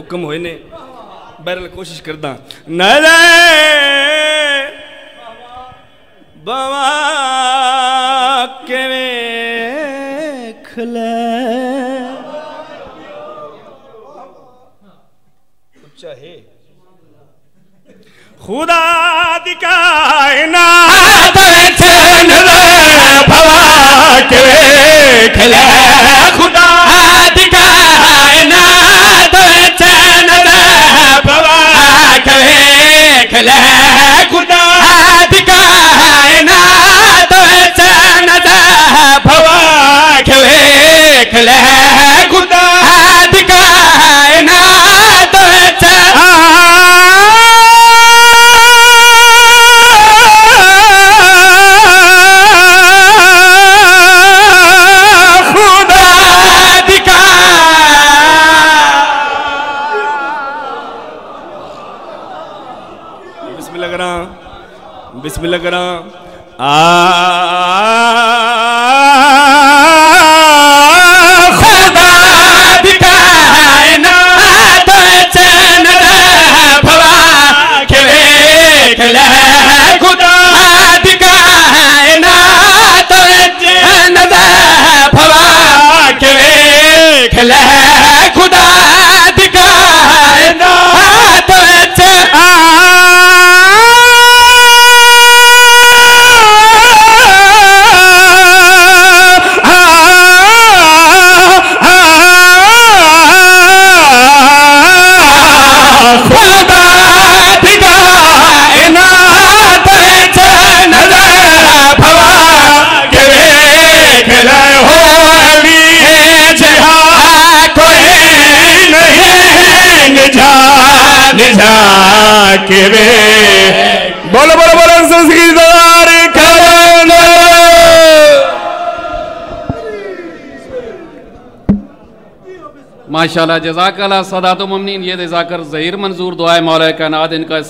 हुक्म होए ने बहरहाल कोशिश करदा नरे बाबा के वेख ले उच्चा है खुदा दी कायनात विच नज़र भवा के वेख ले खुदा दी कायनात विच नज़र भवा के वेख ले खुदा दी कायनात विच नज़र भवा के वेख ले खुदा दी कायनात विच बिस्मिल्लाह करा खुदा दी कायनात विच नज़र भवा के वेख ले खुदा दी कायनात विच नज़र भवा के वेख ले खुदा दी कायनात विच के वे बोलो बोलो बोलो संस्कृतदार माशाल्लाह जज़ाकल्लाह सदातुल मुमिनीन। ये जाकर ज़हीर मंजूर दुआ है मौला कायनात इनका